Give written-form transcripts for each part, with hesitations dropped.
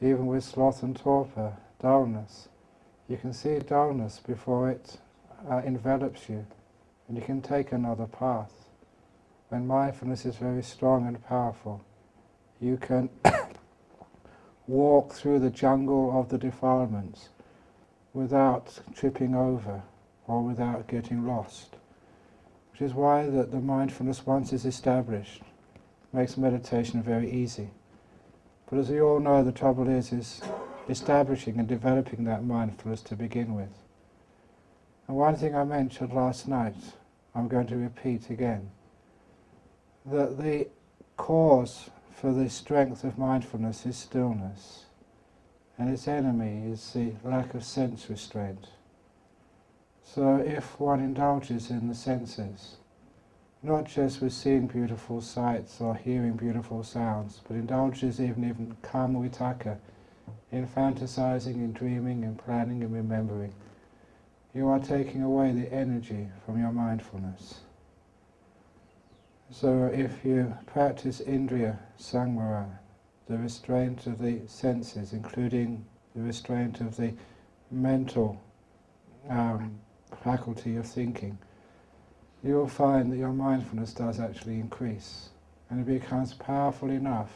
even with sloth and torpor, dullness. You can see dullness before it envelops you, and you can take another path. When mindfulness is very strong and powerful, you can walk through the jungle of the defilements without tripping over or without getting lost. Which is why the mindfulness, once is established, makes meditation very easy. But as we all know, the trouble is establishing and developing that mindfulness to begin with. And one thing I mentioned last night, I'm going to repeat again, that the cause for the strength of mindfulness is stillness, and its enemy is the lack of sense restraint. So if one indulges in the senses, not just with seeing beautiful sights or hearing beautiful sounds, but indulges even kama vitaka, in fantasizing, in dreaming, in planning and remembering, you are taking away the energy from your mindfulness. So if you practice indriya samvara, the restraint of the senses, including the restraint of the mental faculty of thinking, you will find that your mindfulness does actually increase, and it becomes powerful enough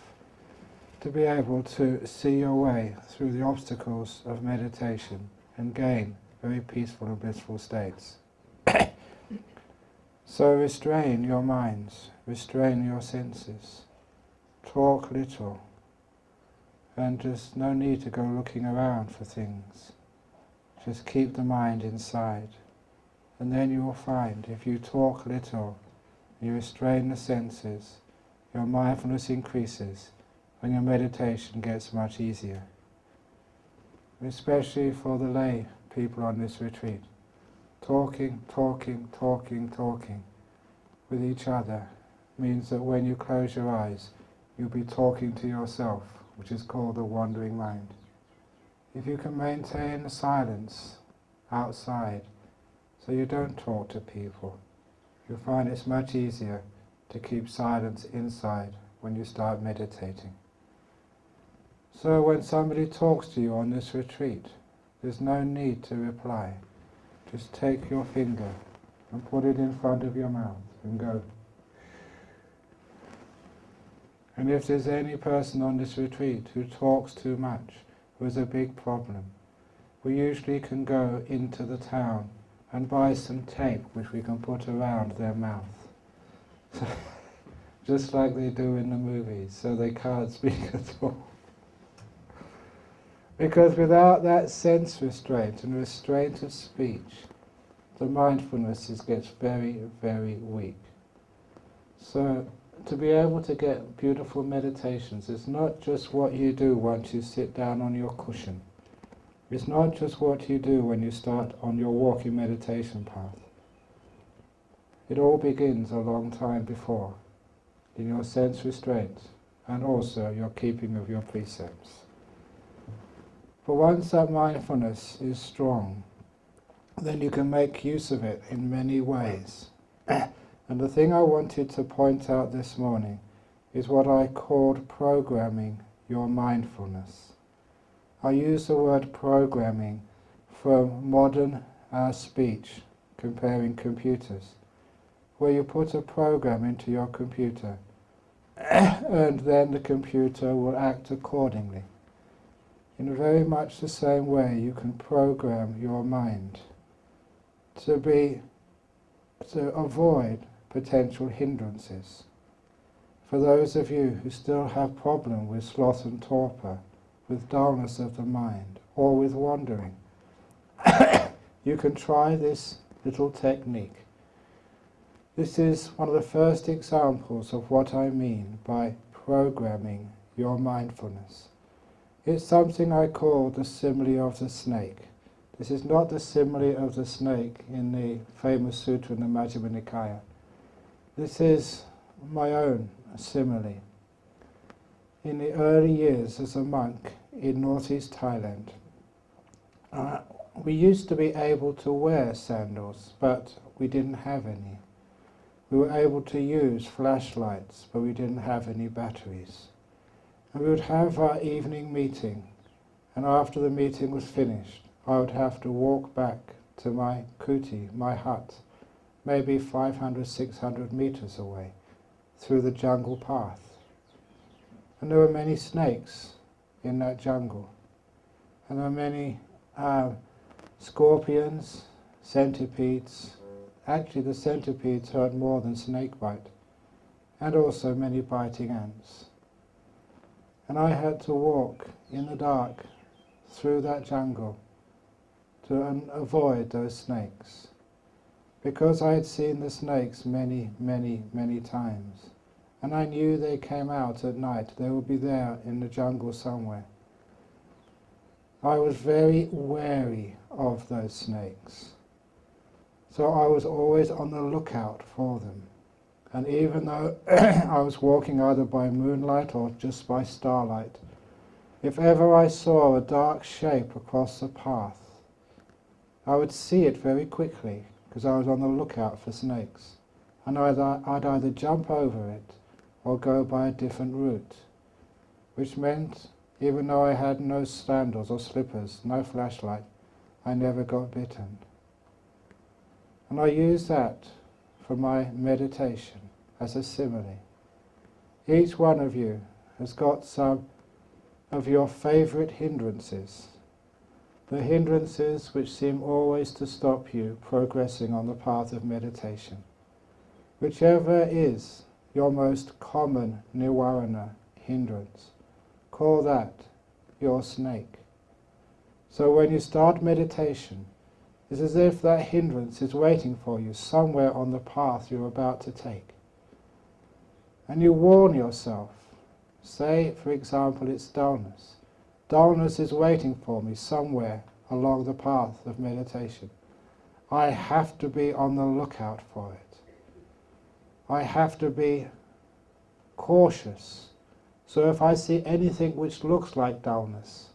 to be able to see your way through the obstacles of meditation and gain very peaceful and blissful states. So restrain your minds, restrain your senses, talk little, and just no need to go looking around for things. Just keep the mind inside. And then you will find, if you talk little, you restrain the senses, your mindfulness increases, and your meditation gets much easier. Especially for the lay people on this retreat. Talking with each other means that when you close your eyes, you'll be talking to yourself, which is called the wandering mind. If you can maintain the silence outside, so you don't talk to people, you'll find it's much easier to keep silence inside when you start meditating. So when somebody talks to you on this retreat, there's no need to reply. Just take your finger and put it in front of your mouth and go. And if there's any person on this retreat who talks too much, who has a big problem, we usually can go into the town and buy some tape which we can put around their mouth. Just like they do in the movies, so they can't speak at all. Because without that sense restraint and restraint of speech, the mindfulness gets very, very weak. So to be able to get beautiful meditations, it's not just what you do once you sit down on your cushion. It's not just what you do when you start on your walking meditation path. It all begins a long time before, in your sense restraint, and also your keeping of your precepts. But once that mindfulness is strong, then you can make use of it in many ways. And the thing I wanted to point out this morning is what I called programming your mindfulness. I use the word programming from modern speech, comparing computers, where you put a program into your computer and then the computer will act accordingly. In very much the same way you can program your mind to avoid potential hindrances. For those of you who still have problem with sloth and torpor, with dullness of the mind, or with wandering, you can try this little technique. This is one of the first examples of what I mean by programming your mindfulness. It's something I call the simile of the snake. This is not the simile of the snake in the famous sutra in the Majjhima Nikaya. This is my own simile. In the early years as a monk in northeast Thailand, we used to be able to wear sandals, but we didn't have any. We were able to use flashlights, but we didn't have any batteries. And we would have our evening meeting and after the meeting was finished, I would have to walk back to my kuti, my hut, maybe 500, 600 meters away, through the jungle path. And there were many snakes in that jungle. And there were many scorpions, centipedes. Actually, the centipedes hurt more than snake bite. And also many biting ants. And I had to walk in the dark through that jungle to avoid those snakes. Because I had seen the snakes many, many, many times. And I knew they came out at night. They would be there in the jungle somewhere. I was very wary of those snakes. So I was always on the lookout for them. And even though I was walking either by moonlight or just by starlight, if ever I saw a dark shape across the path, I would see it very quickly because I was on the lookout for snakes. And I'd either jump over it or go by a different route, which meant even though I had no sandals or slippers, no flashlight, I never got bitten. And I use that for my meditation as a simile. Each one of you has got some of your favorite hindrances, the hindrances which seem always to stop you progressing on the path of meditation. Whichever is your most common nirvana hindrance, call that your snake. So when you start meditation, it's as if that hindrance is waiting for you somewhere on the path you're about to take. And you warn yourself. Say, for example, it's dullness. Dullness is waiting for me somewhere along the path of meditation. I have to be on the lookout for it. I have to be cautious. So if I see anything which looks like dullness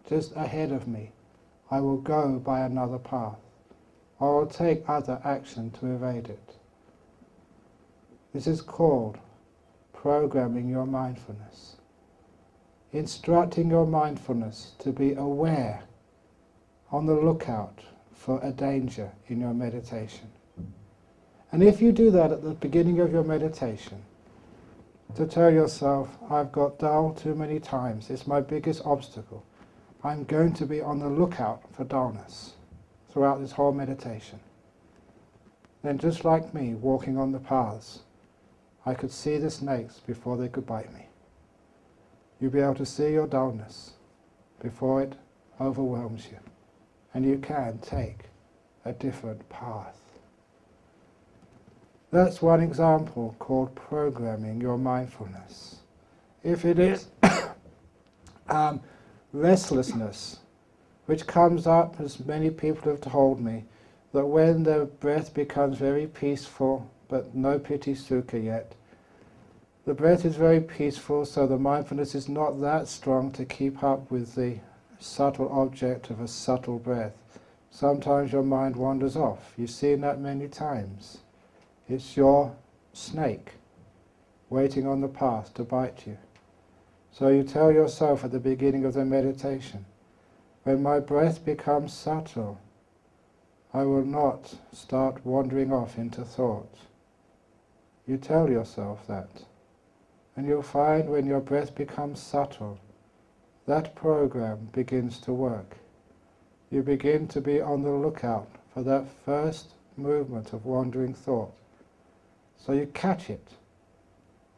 just ahead of me, I will go by another path, or I will take other action to evade it. This is called programming your mindfulness. Instructing your mindfulness to be aware, on the lookout for a danger in your meditation. And if you do that at the beginning of your meditation, to tell yourself, I've got dull too many times, it's my biggest obstacle. I'm going to be on the lookout for dullness throughout this whole meditation. Then just like me, walking on the paths, I could see the snakes before they could bite me. You'll be able to see your dullness before it overwhelms you. And you can take a different path. That's one example called programming your mindfulness. If it is restlessness, which comes up, as many people have told me, that when the breath becomes very peaceful, but no piti sukha yet, the breath is very peaceful, so the mindfulness is not that strong to keep up with the subtle object of a subtle breath. Sometimes your mind wanders off. You've seen that many times. It's your snake waiting on the path to bite you. So you tell yourself at the beginning of the meditation, when my breath becomes subtle, I will not start wandering off into thought. You tell yourself that. And you'll find when your breath becomes subtle, that program begins to work. You begin to be on the lookout for that first movement of wandering thought. So you catch it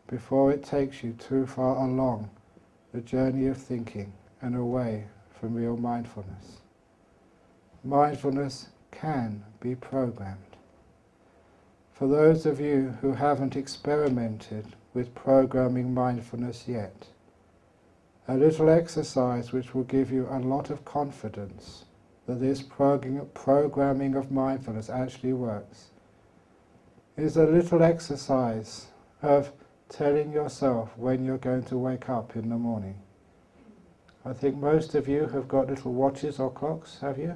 before it takes you too far along the journey of thinking and away from real mindfulness. Mindfulness can be programmed. For those of you who haven't experimented with programming mindfulness yet, a little exercise which will give you a lot of confidence that this programming of mindfulness actually works is a little exercise of telling yourself when you're going to wake up in the morning. I think most of you have got little watches or clocks, have you?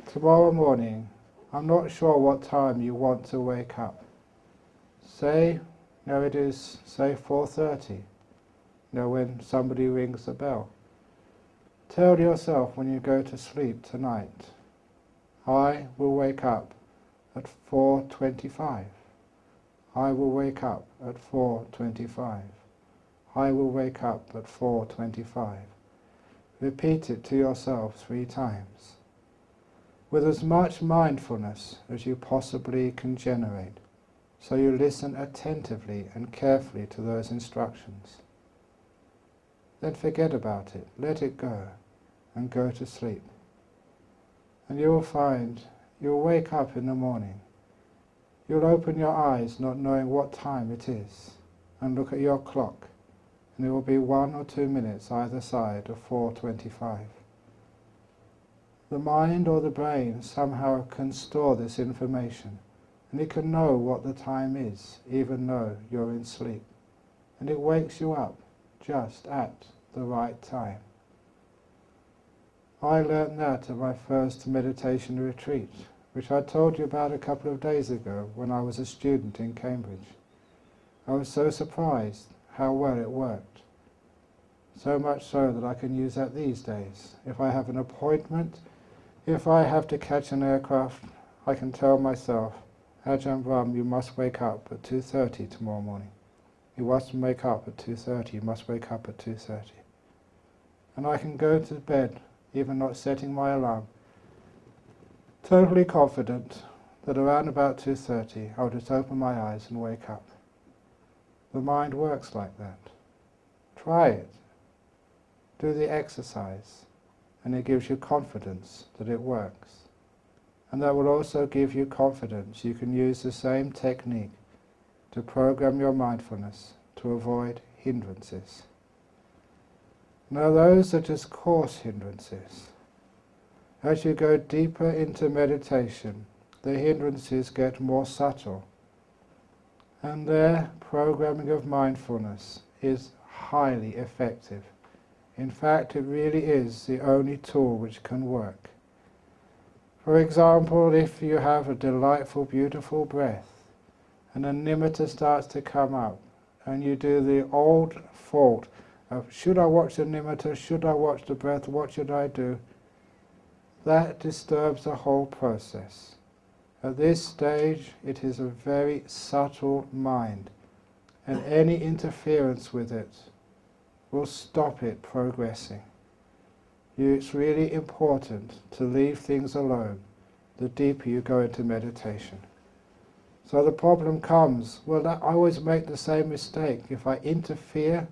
Tomorrow morning, I'm not sure what time you want to wake up. Say, it is, say 4:30, when somebody rings the bell. Tell yourself when you go to sleep tonight, I will wake up at 4:25. I will wake up at 4:25. I will wake up at 4:25. Repeat it to yourself 3 times, with as much mindfulness as you possibly can generate, so you listen attentively and carefully to those instructions. Then forget about it, let it go, and go to sleep. And you will find you'll wake up in the morning. You'll open your eyes not knowing what time it is, and look at your clock, and it will be 1 or 2 minutes either side of 4:25. The mind or the brain somehow can store this information, and it can know what the time is, even though you're in sleep. And it wakes you up just at the right time. I learned that at my first meditation retreat, which I told you about a couple of days ago when I was a student in Cambridge. I was so surprised how well it worked. So much so that I can use that these days. If I have an appointment, if I have to catch an aircraft, I can tell myself, Ajahn Brahm, you must wake up at 2:30 tomorrow morning. You must wake up at 2:30, you must wake up at 2:30. And I can go to bed, even not setting my alarm, totally confident that around about 2:30 I'll just open my eyes and wake up. The mind works like that. Try it. Do the exercise, and it gives you confidence that it works. And that will also give you confidence you can use the same technique to program your mindfulness to avoid hindrances. Now those are just coarse hindrances. As you go deeper into meditation, the hindrances get more subtle, and their programming of mindfulness is highly effective. In fact, it really is the only tool which can work. For example, if you have a delightful, beautiful breath, and a nimitta starts to come up, and you do the old fault of, should I watch the nimitta, should I watch the breath, what should I do? That disturbs the whole process. At this stage, it is a very subtle mind, and any interference with it will stop it progressing. It's really important to leave things alone the deeper you go into meditation. So the problem comes, well, I always make the same mistake. If I interfere,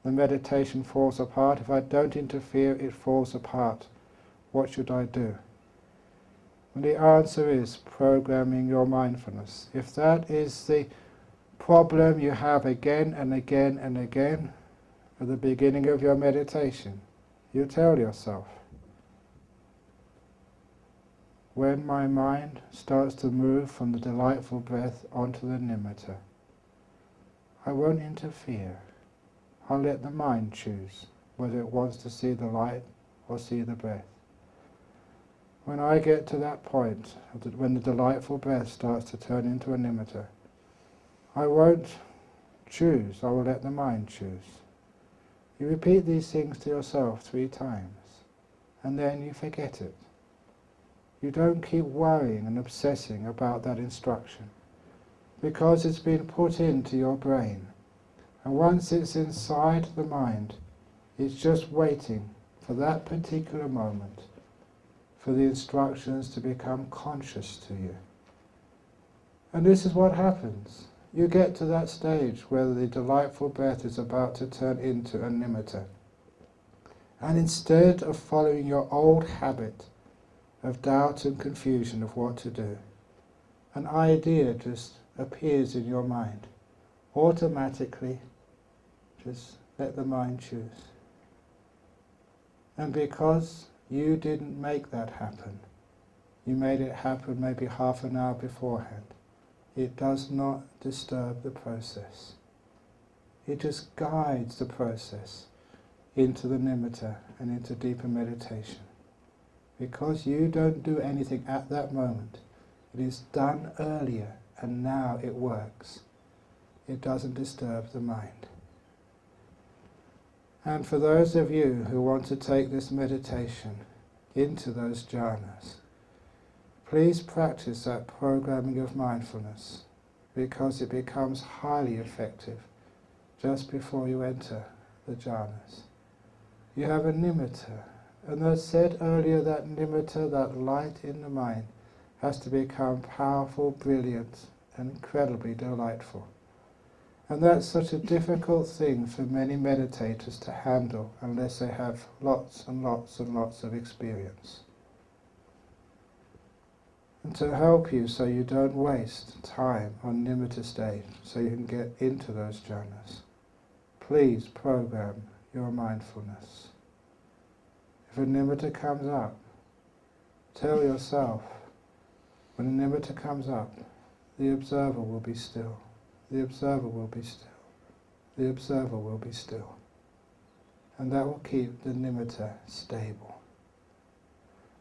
the meditation falls apart. If I don't interfere, it falls apart. What should I do? And the answer is programming your mindfulness. If that is the problem you have again and again and again at the beginning of your meditation, you tell yourself, when my mind starts to move from the delightful breath onto the nimitta, I won't interfere. I'll let the mind choose whether it wants to see the light or see the breath. When I get to that point, when the delightful breath starts to turn into a nimitta, I won't choose, I will let the mind choose. You repeat these things to yourself 3 times, and then you forget it. You don't keep worrying and obsessing about that instruction, because it's been put into your brain. And once it's inside the mind, it's just waiting for that particular moment, for the instructions to become conscious to you. And this is what happens. You get to that stage where the delightful breath is about to turn into a nimitta. And instead of following your old habit of doubt and confusion of what to do, an idea just appears in your mind. Automatically, just let the mind choose. And because you didn't make that happen, you made it happen maybe half an hour beforehand, it does not disturb the process. It just guides the process into the nimitta and into deeper meditation. Because you don't do anything at that moment, it is done earlier and now it works. It doesn't disturb the mind. And for those of you who want to take this meditation into those jhanas, please practice that programming of mindfulness, because it becomes highly effective just before you enter the jhanas. You have a nimitta, and as said earlier, that nimitta, that light in the mind, has to become powerful, brilliant, and incredibly delightful. And that's such a difficult thing for many meditators to handle unless they have lots and lots and lots of experience. And to help you so you don't waste time on nimitta stage, so you can get into those jhanas, please program your mindfulness. If a nimitta comes up, tell yourself, when a nimitta comes up, the observer will be still. The observer will be still. The observer will be still. And that will keep the nimitta stable.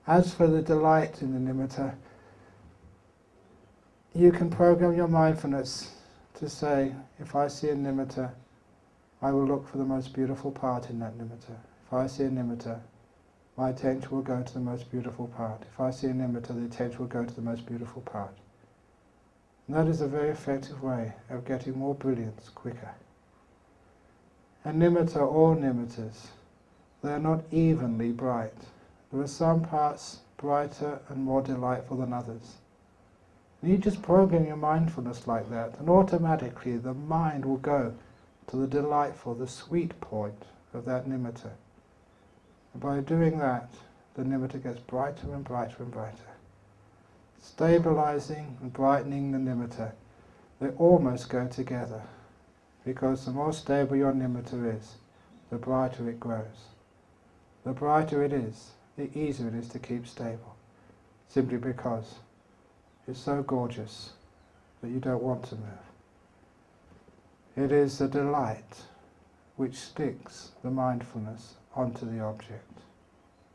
As for the delight in the nimitta, you can program your mindfulness to say, if I see a nimitta, I will look for the most beautiful part in that nimitta. If I see a nimitta, my attention will go to the most beautiful part. If I see a nimitta, the attention will go to the most beautiful part. And that is a very effective way of getting more brilliance quicker. And nimitta, all nimittas, they are not evenly bright. There are some parts brighter and more delightful than others. And you just program your mindfulness like that, and automatically the mind will go to the delightful, the sweet point of that nimitta. And by doing that, the nimitta gets brighter and brighter and brighter. Stabilizing and brightening the nimitta, they almost go together, because the more stable your nimitta is, the brighter it grows. The brighter it is, the easier it is to keep stable, simply because it's so gorgeous that you don't want to move. It is the delight which sticks the mindfulness onto the object.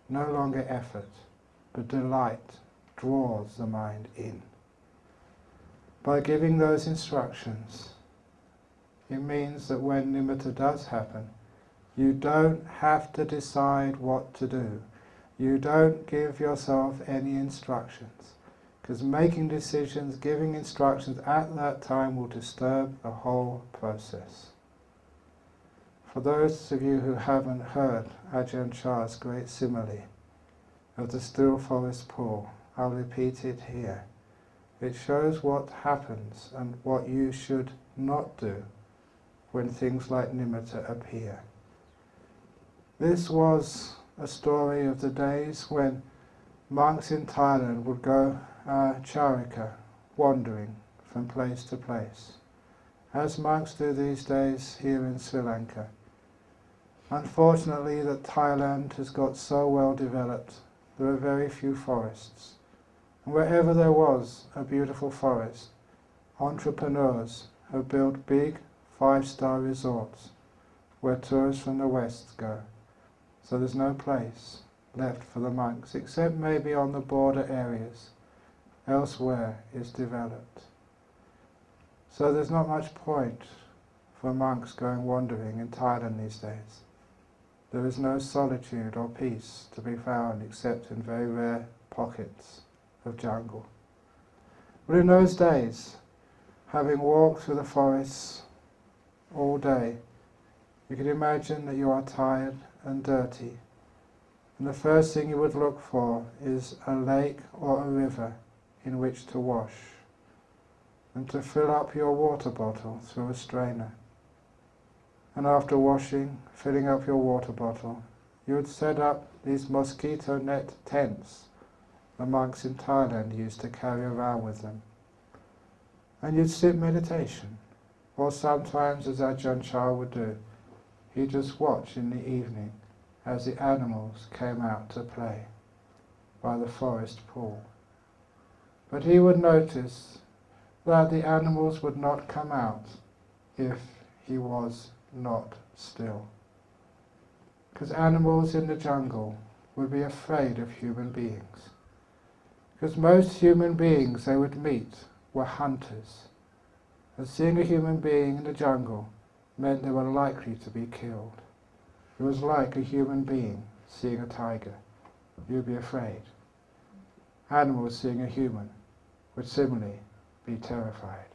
No longer effort, but delight draws the mind in. By giving those instructions, it means that when nimitta does happen, you don't have to decide what to do. You don't give yourself any instructions, because making decisions, giving instructions at that time will disturb the whole process. For those of you who haven't heard Ajahn Chah's great simile of the still forest pool, I'll repeat it here. It shows what happens and what you should not do when things like nimitta appear. This was a story of the days when monks in Thailand would go charika, wandering from place to place, as monks do these days here in Sri Lanka. Unfortunately, that Thailand has got so well developed, there are very few forests. And wherever there was a beautiful forest, entrepreneurs have built big 5-star resorts where tourists from the West go. So there's no place left for the monks, except maybe on the border areas. Elsewhere is developed. So there's not much point for monks going wandering in Thailand these days. There is no solitude or peace to be found except in very rare pockets of jungle. But in those days, having walked through the forests all day, you can imagine that you are tired and dirty, and the first thing you would look for is a lake or a river in which to wash, and to fill up your water bottle through a strainer. And after washing, filling up your water bottle, you would set up these mosquito net tents the monks in Thailand used to carry around with them. And you'd sit meditation, or sometimes, as Ajahn Chah would do, he'd just watch in the evening as the animals came out to play by the forest pool. But he would notice that the animals would not come out if he was not still. Because animals in the jungle would be afraid of human beings. Because most human beings they would meet were hunters. And seeing a human being in the jungle meant they were likely to be killed. It was like a human being seeing a tiger. You'd be afraid. Animals seeing a human would similarly be terrified.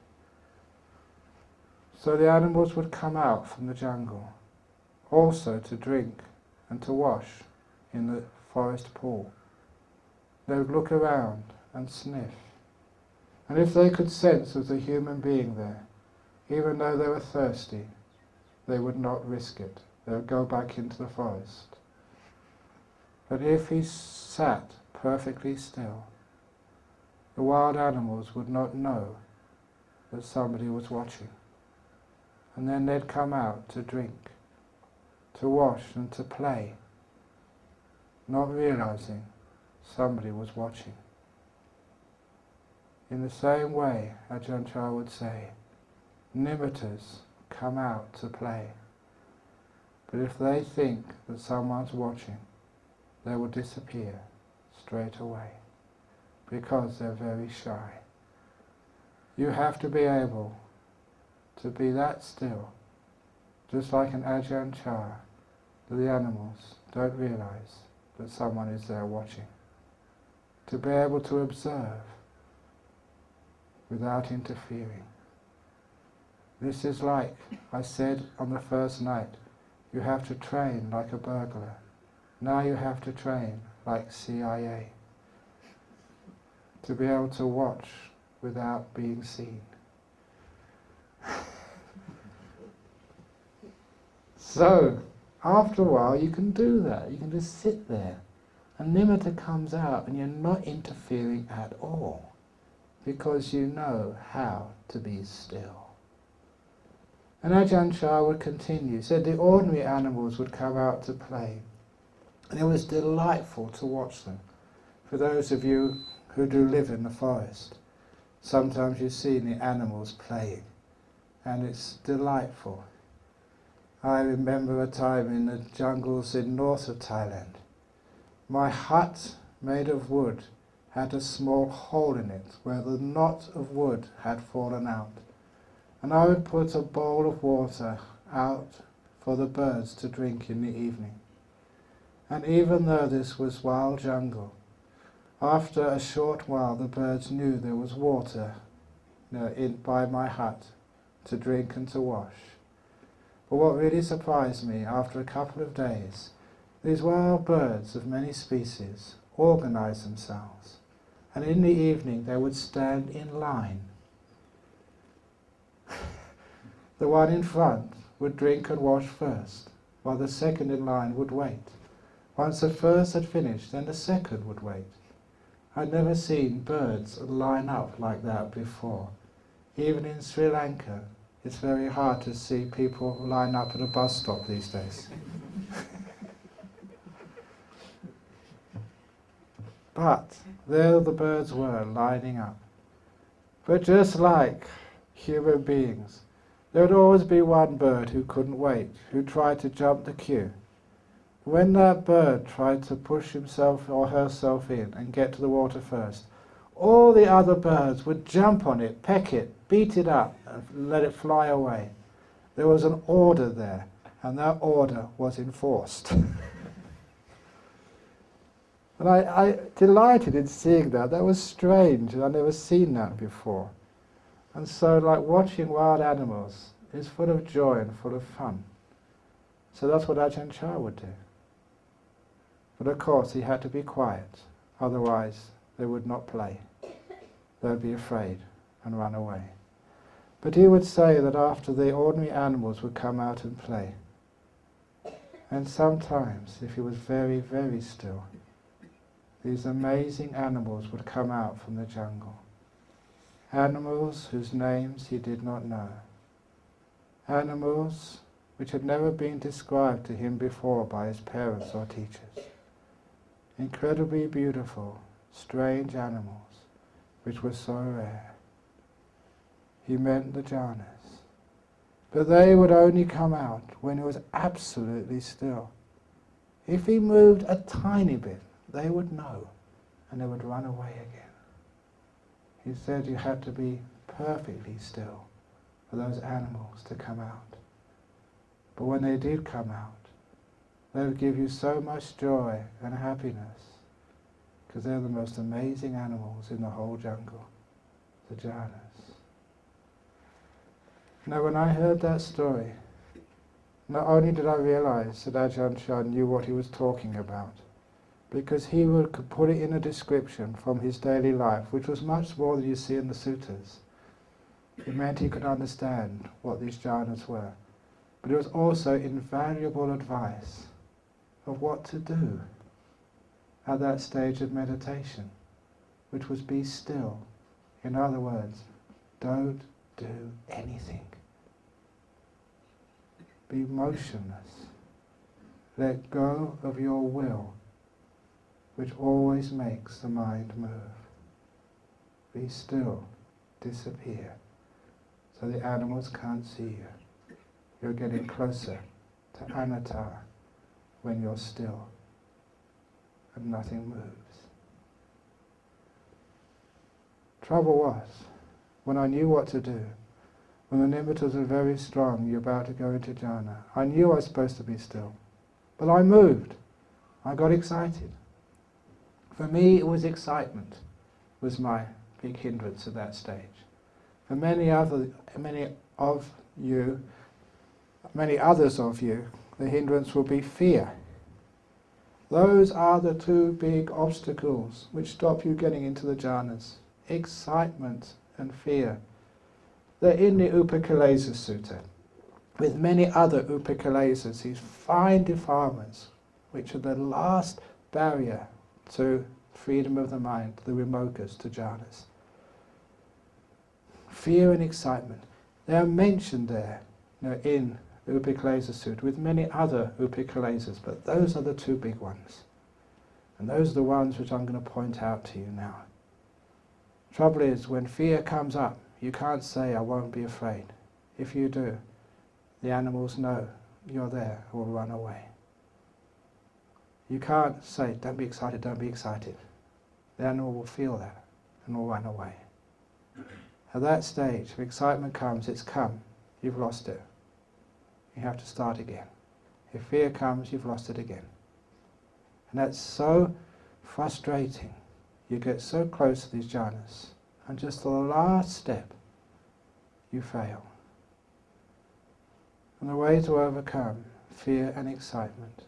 So the animals would come out from the jungle, also to drink and to wash in the forest pool. They would look around and sniff. And if they could sense there was a human being there, even though they were thirsty, they would not risk it. They would go back into the forest. But if he sat perfectly still, the wild animals would not know that somebody was watching. And then they'd come out to drink, to wash and to play, not realizing somebody was watching. In the same way, Ajahn Chah would say, nimittas come out to play, but if they think that someone's watching, they will disappear straight away, because they're very shy. You have to be able to be that still, just like an Ajahn Chah, that the animals don't realize that someone is there watching. To be able to observe without interfering. This is like I said on the first night, you have to train like a burglar. Now you have to train like CIA. To be able to watch without being seen. So, after a while you can do that. You can just sit there. And nimitta comes out and you're not interfering at all, because you know how to be still. And Ajahn Chah would continue. He said the ordinary animals would come out to play, and it was delightful to watch them. For those of you who do live in the forest, sometimes you see the animals playing, and it's delightful. I remember a time in the jungles in north of Thailand. My hut, made of wood, had a small hole in it where the knot of wood had fallen out. And I would put a bowl of water out for the birds to drink in the evening. And even though this was wild jungle, after a short while the birds knew there was water by my hut to drink and to wash. But what really surprised me, after a couple of days, these wild birds of many species organized themselves, and in the evening they would stand in line. The one in front would drink and wash first, while the second in line would wait. Once the first had finished, then the second would wait. I'd never seen birds line up like that before. Even in Sri Lanka, it's very hard to see people line up at a bus stop these days. But there the birds were, lining up. But just like human beings, there would always be one bird who couldn't wait, who tried to jump the queue. When that bird tried to push himself or herself in and get to the water first, all the other birds would jump on it, peck it, beat it up, and let it fly away. There was an order there, and that order was enforced. And I delighted in seeing that. That was strange, and I'd never seen that before. And so, like, watching wild animals is full of joy and full of fun. So that's what Ajahn Chah would do. But of course he had to be quiet, otherwise they would not play. They would be afraid and run away. But he would say that after the ordinary animals would come out and play, and sometimes, if he was very, very still, these amazing animals would come out from the jungle. Animals whose names he did not know. Animals which had never been described to him before by his parents or teachers. Incredibly beautiful, strange animals which were so rare. He meant the jhanas. But they would only come out when it was absolutely still. If he moved a tiny bit, they would know, and they would run away again. He said you had to be perfectly still for those animals to come out. But when they did come out, They'll give you so much joy and happiness, because they're the most amazing animals in the whole jungle, the jhanas. Now when I heard that story, not only did I realize that Ajahn Chah knew what he was talking about, because he could put it in a description from his daily life, which was much more than you see in the suttas. It meant he could understand what these jhanas were. But it was also invaluable advice of what to do at that stage of meditation, which was be still. In other words, don't do anything. Be motionless. Let go of your will, which always makes the mind move. Be still. Disappear. So the animals can't see you. You're getting closer to anatta when you're still and nothing moves. Trouble was, when I knew what to do, when the nimittas were very strong, you're about to go into jhana, I knew I was supposed to be still. But I moved. I got excited. For me, it was excitement, was my big hindrance at that stage. For many others of you, the hindrance will be fear. Those are the two big obstacles which stop you getting into the jhanas. Excitement and fear. They're in the Upakilesa Sutta, with many other Upakilesas, these fine defilements, which are the last barrier to freedom of the mind, the vimokas, to jhanas. Fear and excitement. They are mentioned there, in the Upakilesa Sutta, with many other Upakilesas, but those are the two big ones. And those are the ones which I'm going to point out to you now. Trouble is, when fear comes up, you can't say, I won't be afraid. If you do, the animals know you're there and will run away. You can't say, don't be excited, don't be excited. The animal will feel that and will run away. At that stage, if excitement comes, it's come, you've lost it. You have to start again. If fear comes, you've lost it again. And that's so frustrating. You get so close to these jhanas, and just the last step, you fail. And the way to overcome fear and excitement,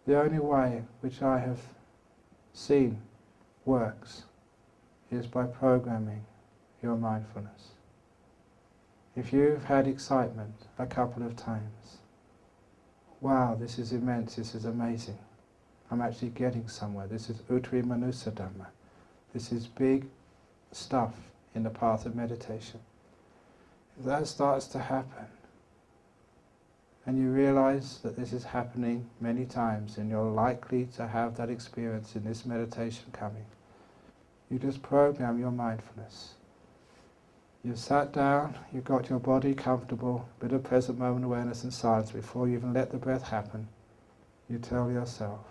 the only way which I have seen works, is by programming your mindfulness. If you've had excitement a couple of times, wow, this is immense, this is amazing, I'm actually getting somewhere, this is Uttari Manusa Dhamma, this is big stuff in the path of meditation. If that starts to happen, and you realize that this is happening many times, and you're likely to have that experience in this meditation coming, you just program your mindfulness. You've sat down, you've got your body comfortable, a bit of present moment awareness and silence before you even let the breath happen. You tell yourself,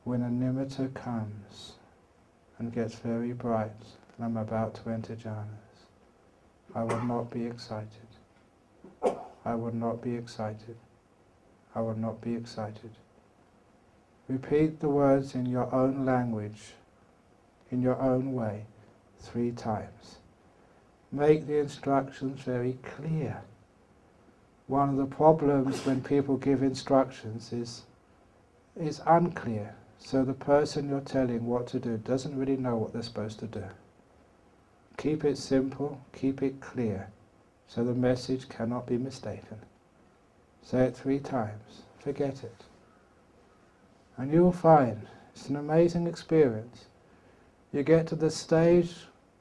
when a nimitta comes and gets very bright, and I'm about to enter jhanas, I will not be excited. I will not be excited. I will not be excited. Repeat the words in your own language, in your own way, 3 times. Make the instructions very clear. One of the problems when people give instructions is unclear. So the person you're telling what to do doesn't really know what they're supposed to do. Keep it simple, keep it clear, so the message cannot be mistaken. Say it 3 times, forget it. And you'll find it's an amazing experience. You get to the stage,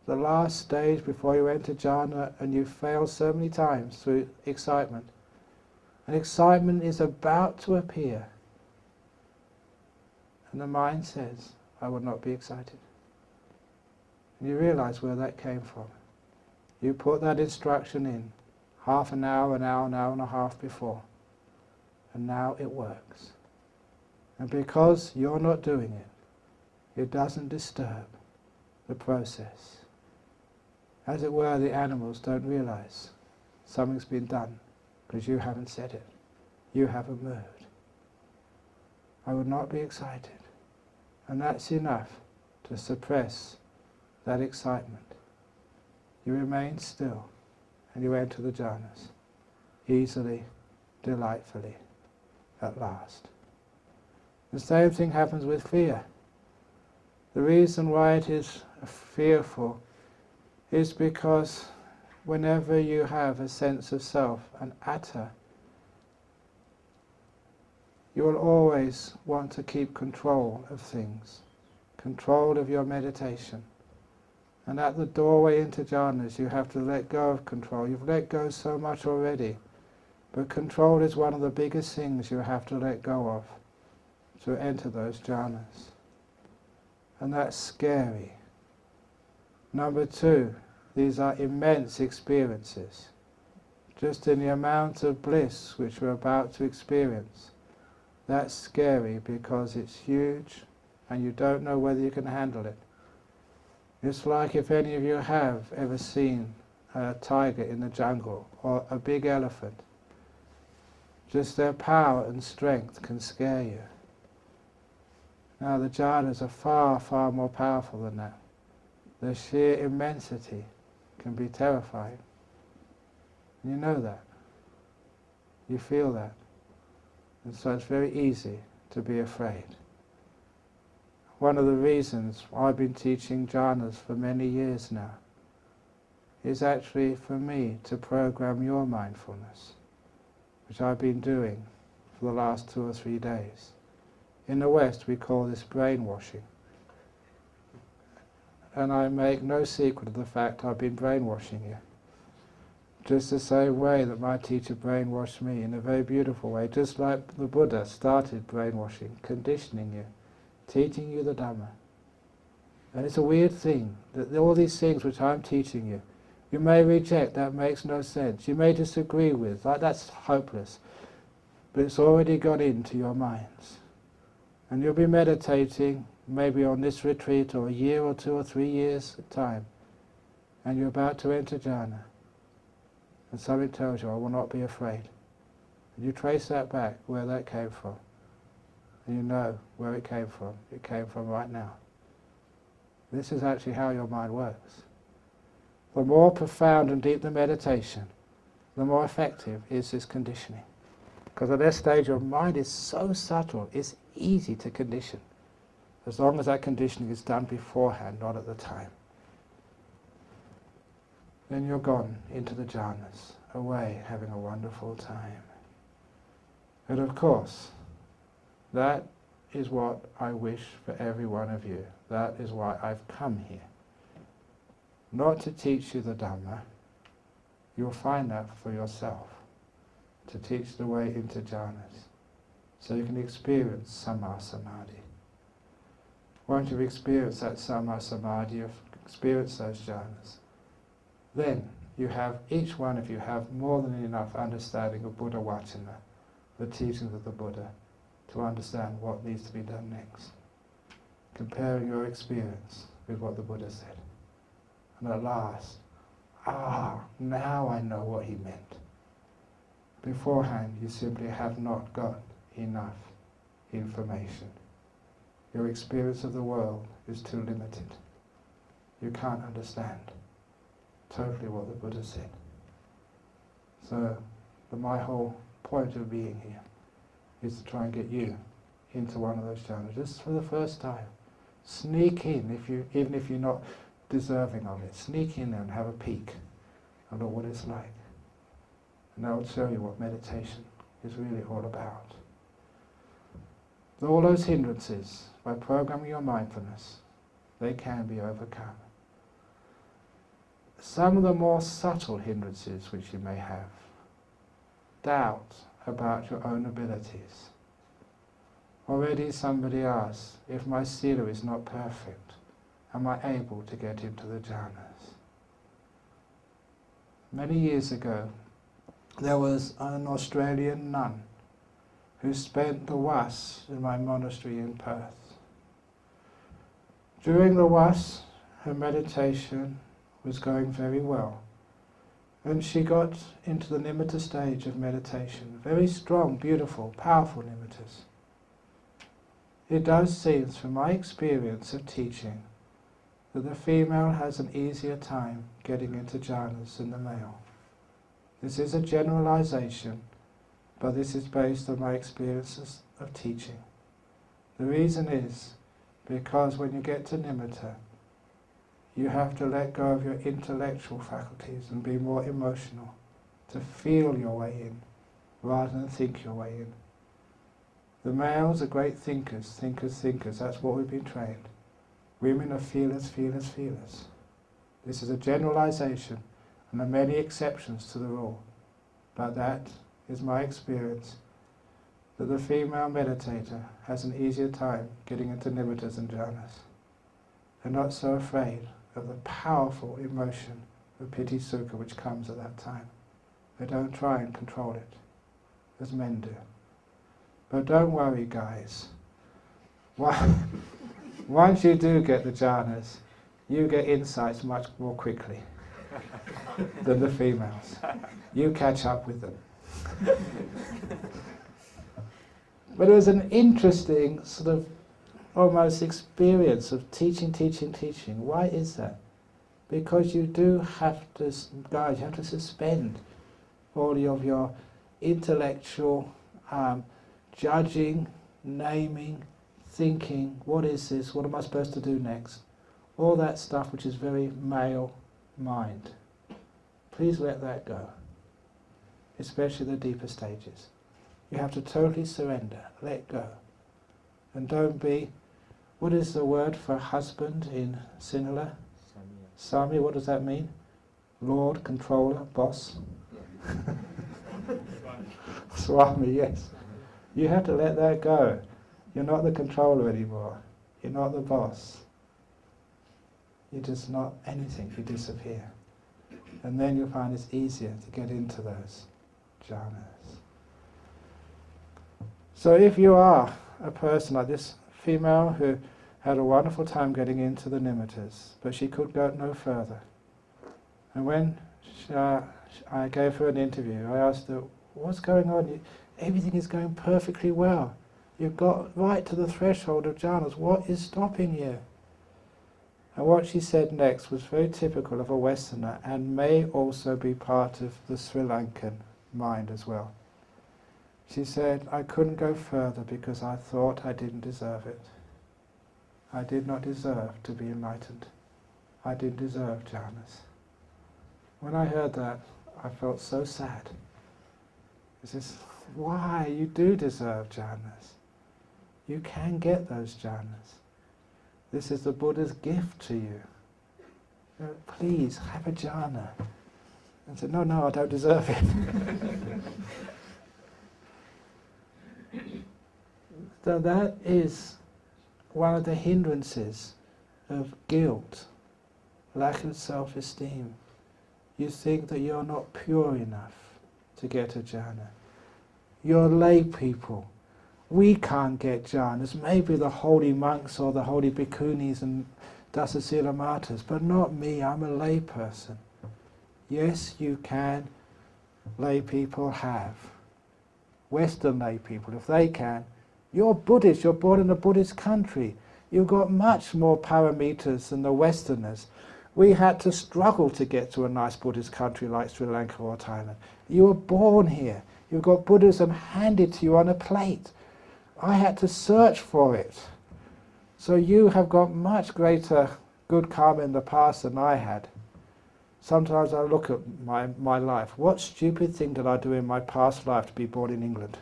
the last stage before you enter jhana, and you fail so many times through excitement. And excitement is about to appear. And the mind says, I will not be excited. And you realize where that came from. You put that instruction in half an hour and a half before. And now it works. And because you're not doing it, it doesn't disturb the process. As it were, the animals don't realize something's been done because you haven't said it. you have a mood. I would not be excited. And that's enough to suppress that excitement. You remain still and you enter the jhanas, easily, delightfully, at last. The same thing happens with fear. The reason why it is fearful is because whenever you have a sense of self, an atta, you will always want to keep control of things, control of your meditation. And at the doorway into jhanas you have to let go of control. You've let go so much already, but control is one of the biggest things you have to let go of to enter those jhanas. And that's scary. Number two, these are immense experiences. Just in the amount of bliss which we're about to experience, that's scary because it's huge and you don't know whether you can handle it. It's like if any of you have ever seen a tiger in the jungle or a big elephant. Just their power and strength can scare you. Now the jhanas are far, far more powerful than that. Their sheer immensity can be terrifying. You know that. You feel that. And so it's very easy to be afraid. One of the reasons I've been teaching jhanas for many years now is actually for me to program your mindfulness, which I've been doing for the last 2 or 3 days. In the West we call this brainwashing. And I make no secret of the fact I've been brainwashing you. Just the same way that my teacher brainwashed me, in a very beautiful way, just like the Buddha started brainwashing, conditioning you, teaching you the Dhamma. And it's a weird thing, that all these things which I'm teaching you, you may reject, that makes no sense. You may disagree with, like that's hopeless. But it's already got into your minds. And you'll be meditating, maybe on this retreat, or a year or 2 or 3 years at time, and you're about to enter jhana. And something tells you, I will not be afraid. And you trace that back, where that came from. And you know where it came from. It came from right now. This is actually how your mind works. The more profound and deep the meditation, the more effective is this conditioning. Because at this stage your mind is so subtle, it's easy to condition. As long as that conditioning is done beforehand, not at the time. Then you're gone into the jhanas, away having a wonderful time. And of course, that is what I wish for every one of you. That is why I've come here. Not to teach you the Dhamma, you'll find that for yourself. To teach the way into jhanas, so you can experience Samma Samadhi. Once you've experienced that Samma Samadhi, you've experienced those jhanas, then you have, each one of you have more than enough understanding of Buddha Vacana, the teachings of the Buddha, to understand what needs to be done next. Comparing your experience with what the Buddha said. And at last, now I know what he meant. Beforehand, you simply have not got enough information. Your experience of the world is too limited. You can't understand totally what the Buddha said. So, my whole point of being here is to try and get you into one of those jhanas, just for the first time. Sneak in, even if you're not deserving of it. Sneak in there and have a peek and look what it's like. And that will show you what meditation is really all about. All those hindrances, by programming your mindfulness, they can be overcome. Some of the more subtle hindrances which you may have, doubt about your own abilities. Already somebody asked, if my sila is not perfect, am I able to get into the jhanas? Many years ago, there was an Australian nun who spent the was in my monastery in Perth. During the was, her meditation was going very well, And she got into the nimitta stage of meditation. Very strong, beautiful, powerful nimittas. It does seem, from my experience of teaching, that the female has an easier time getting into jhanas than the male. This is a generalization, but this is based on my experiences of teaching. The reason is because when you get to nimitta, you have to let go of your intellectual faculties and be more emotional, to feel your way in, rather than think your way in. The males are great thinkers, thinkers, that's what we've been trained. Women are feelers, feelers, feelers. This is a generalization, and there are many exceptions to the rule, but that is my experience, that the female meditator has an easier time getting into nimittas and jhanas. They're not so afraid of the powerful emotion of piti sukha which comes at that time. They don't try and control it, as men do. But don't worry, guys. Once you do get the jhanas, you get insights much more quickly than the females. You catch up with them. But it was an interesting sort of almost experience of teaching. Why is that? Because you do have to, guys, you have to suspend all of your intellectual judging, naming, thinking, what is this, what am I supposed to do next? All that stuff which is very male mind. Please let that go, especially the deeper stages. You have to totally surrender, let go. And don't be, what is the word for husband in Sinhala? Sami, what does that mean? Lord, controller, boss? Swami, yes. You have to let that go. You're not the controller anymore. You're not the boss. You're just not anything. You disappear. And then you'll find it's easier to get into those jhanas. So if you are a person like this female who had a wonderful time getting into the nimittas, but she could go no further. And when I gave her an interview, I asked her, what's going on? Everything is going perfectly well. You've got right to the threshold of jhanas. What is stopping you? And what she said next was very typical of a Westerner and may also be part of the Sri Lankan mind as well. She said, I couldn't go further because I thought I didn't deserve it. I did not deserve to be enlightened. I didn't deserve jhanas. When I heard that, I felt so sad. It's just, why? You do deserve jhanas. You can get those jhanas. This is the Buddha's gift to you. Please, have a jhana. And said, no, I don't deserve it. So that is one of the hindrances of guilt, lack of self-esteem. You think that you're not pure enough to get a jhana. You're lay people. We can't get jhanas. Maybe the holy monks or the holy bhikkhunis and Dasasila Matas, but not me. I'm a lay person. Yes, you can. Lay people have. Western lay people, if they can. You're Buddhist. You're born in a Buddhist country. You've got much more parameters than the Westerners. We had to struggle to get to a nice Buddhist country like Sri Lanka or Thailand. You were born here. You've got Buddhism handed to you on a plate. I had to search for it. So you have got much greater good karma in the past than I had. Sometimes I look at my life. What stupid thing did I do in my past life to be born in England?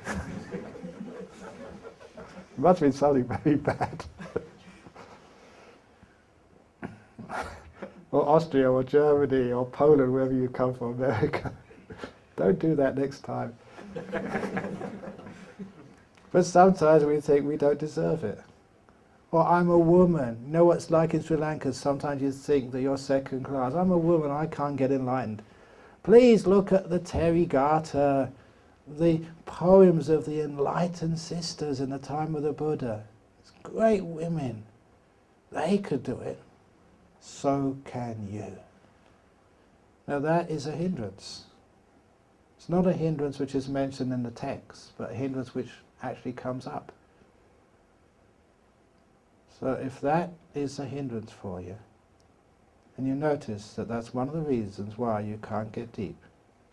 It must have been something very bad. Or Austria or Germany or Poland, wherever you come from, America. Don't do that next time. But sometimes we think we don't deserve it. Or I'm a woman. You know what it's like in Sri Lanka? Sometimes you think that you're second class. I'm a woman, I can't get enlightened. Please look at the Therigatha, the poems of the enlightened sisters in the time of the Buddha. It's great women. They could do it. So can you. Now that is a hindrance. It's not a hindrance which is mentioned in the text, but a hindrance which actually comes up. So if that is a hindrance for you, and you notice that that's one of the reasons why you can't get deep,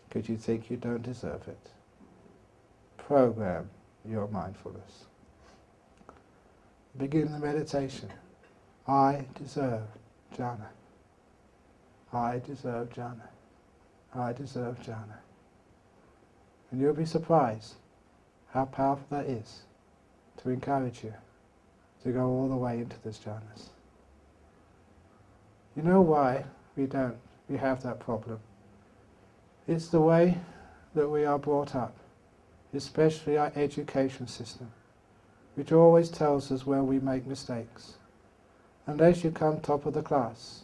because you think you don't deserve it, program your mindfulness. Begin the meditation. I deserve jhana. I deserve jhana. I deserve jhana. And you'll be surprised how powerful that is to encourage you to go all the way into this jhanas. You know why we have that problem? It's the way that we are brought up, especially our education system, which always tells us where we make mistakes. Unless you come top of the class,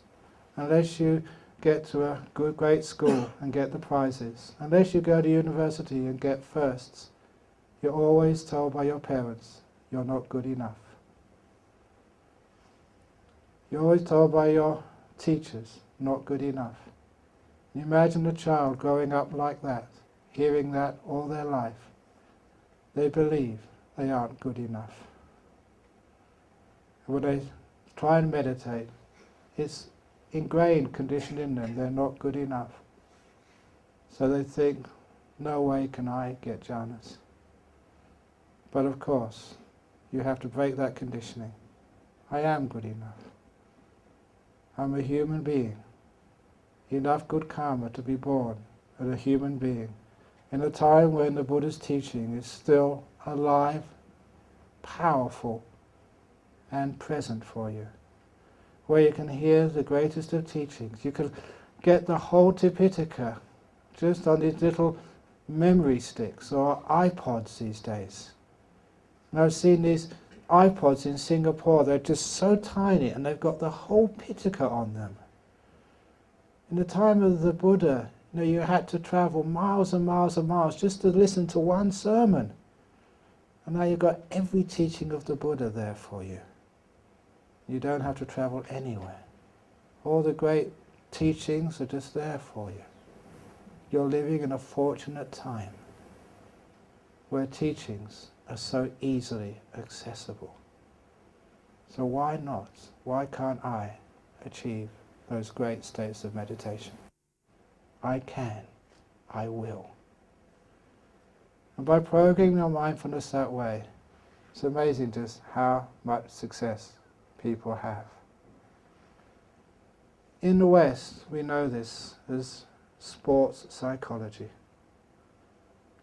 unless you get to a great school and get the prizes, unless you go to university and get firsts, you're always told by your parents, you're not good enough. You're always told by your teachers, not good enough. You imagine a child growing up like that, hearing that all their life. They believe they aren't good enough. And when they try and meditate, it's ingrained, conditioned in them, they're not good enough. So they think, no way can I get jhanas. But of course, you have to break that conditioning. I am good enough. I'm a human being. Enough good karma to be born as a human being in a time when the Buddha's teaching is still alive, powerful, and present for you, where you can hear the greatest of teachings. You can get the whole Tipitaka just on these little memory sticks or iPods these days. And I've seen these iPods in Singapore, they're just so tiny and they've got the whole Pitaka on them. In the time of the Buddha, you had to travel miles and miles and miles just to listen to one sermon. And now you've got every teaching of the Buddha there for you. You don't have to travel anywhere. All the great teachings are just there for you. You're living in a fortunate time where teachings are so easily accessible. So why not? Why can't I achieve those great states of meditation? I can. I will. And by programming your mindfulness that way, it's amazing just how much success people have. In the West, we know this as sports psychology.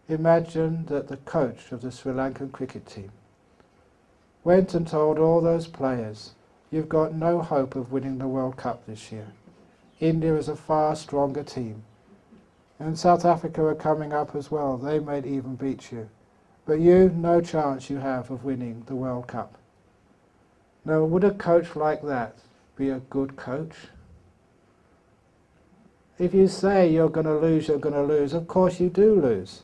Imagine that the coach of the Sri Lankan cricket team went and told all those players, you've got no hope of winning the World Cup this year. India is a far stronger team. And South Africa are coming up as well. They might even beat you. But you, no chance you have of winning the World Cup. Now, would a coach like that be a good coach? If you say you're going to lose, you're going to lose, of course you do lose.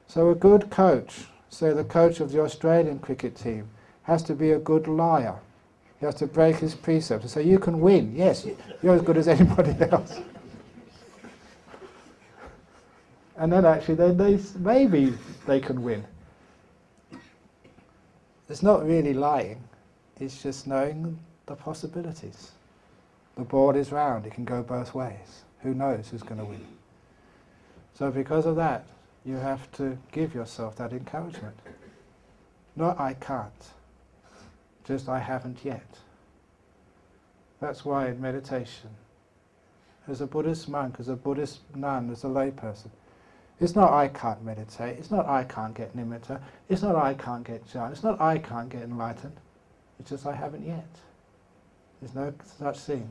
So a good coach, say the coach of the Australian cricket team, has to be a good liar. He has to break his precepts and say, you can win, yes, you're as good as anybody else. And then actually, maybe they can win. It's not really lying, it's just knowing the possibilities. The board is round, it can go both ways. Who knows who's going to win? So because of that, you have to give yourself that encouragement. Not I can't, just I haven't yet. That's why in meditation, as a Buddhist monk, as a Buddhist nun, as a layperson, it's not I can't meditate, it's not I can't get nimitta, it's not I can't get jhana, it's not I can't get enlightened, it's just I haven't yet. There's no such thing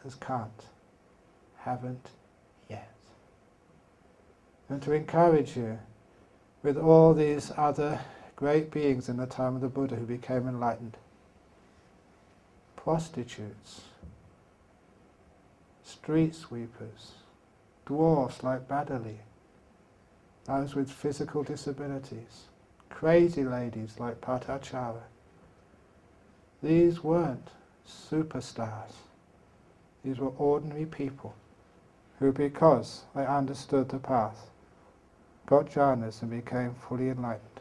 as can't, haven't yet. And to encourage you with all these other great beings in the time of the Buddha who became enlightened, prostitutes, street sweepers, dwarfs like Badali, those with physical disabilities, crazy ladies like Patachara. These weren't superstars. These were ordinary people who, because they understood the path, got jhanas and became fully enlightened.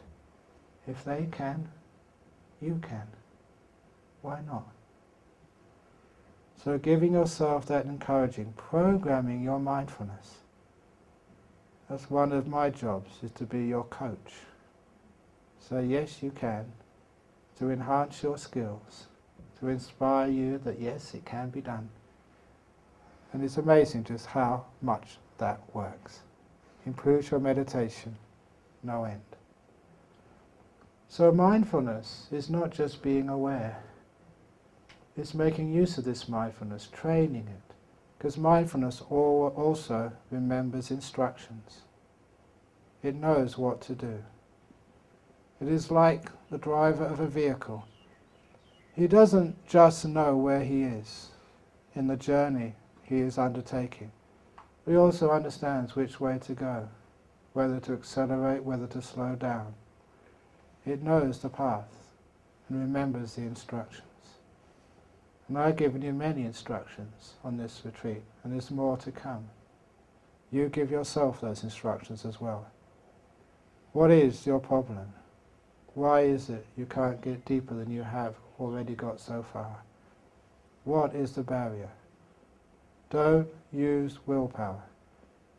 If they can, you can. Why not? So giving yourself that encouraging, programming your mindfulness. That's one of my jobs, is to be your coach. So yes, you can, to enhance your skills, to inspire you that yes, it can be done. And it's amazing just how much that works. Improves your meditation, no end. So mindfulness is not just being aware. It's making use of this mindfulness, training it. Because mindfulness also remembers instructions. It knows what to do. It is like the driver of a vehicle. He doesn't just know where he is in the journey he is undertaking. He also understands which way to go, whether to accelerate, whether to slow down. It knows the path and remembers the instructions. And I've given you many instructions on this retreat, and there's more to come. You give yourself those instructions as well. What is your problem? Why is it you can't get deeper than you have already got so far? What is the barrier? Don't use willpower.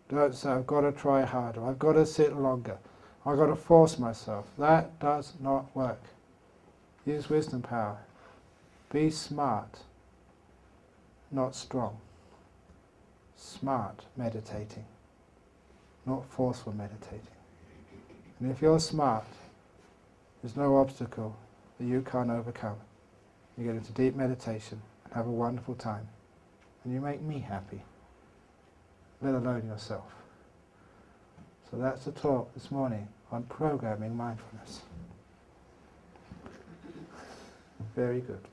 Don't say, I've got to try harder, I've got to sit longer, I've got to force myself. That does not work. Use wisdom power. Be smart, not strong. Smart meditating, not forceful meditating. And if you're smart, there's no obstacle that you can't overcome. You get into deep meditation and have a wonderful time. And you make me happy, let alone yourself. So that's the talk this morning on programming mindfulness. Very good.